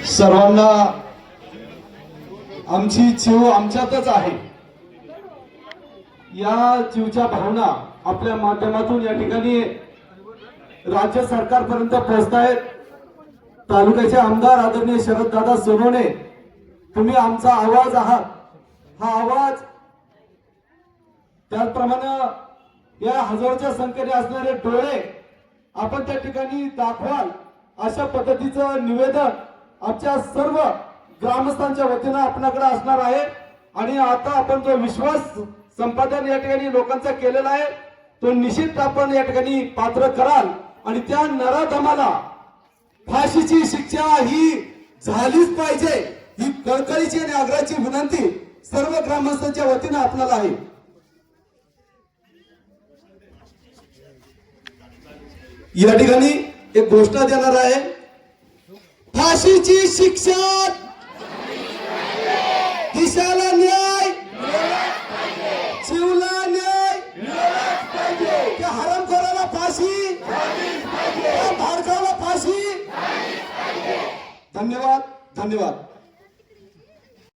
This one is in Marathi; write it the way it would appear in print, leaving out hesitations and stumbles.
सर्वांना आमची जीव आमच्यातच आहे या जीवच्या भावना आपल्या माध्यमातून या ठिकाणी राज्य सरकारपर्यंत पोहोचतायत। तालुक्याचे आमदार आदरणीय शरददादा सोनवणे, तुम्ही आमचा आवाज आहात। हा आवाज त्याचप्रमाणे या हजारोच्या संख्येने असणारे डोळे आपण त्या ठिकाणी दाखवाल अशा पद्धतीचं निवेदन आमच्या सर्व ग्रामस्थांच्या वतीने आपल्याकडे असणार आहे। आणि आता आपण जो विश्वास संपादन या ठिकाणी लोकांचा केलेला आहे तो निश्चित आपण या ठिकाणी पात्र कराल आणि त्या नराधमाला फाशीची शिक्षा ही झालीच पाहिजे ही कळकळीची आणि आग्रहाची विनंती सर्व ग्रामस्थांच्या वतीने आपल्याला आहे। या ठिकाणी एक घोषणा देणार आहे, फाशीची शिक्षा, दिशाला न्याय, जीवला न्याय, त्या हरामखोराला फाशी, त्या भाडकाला फाशी। धन्यवाद, धन्यवाद।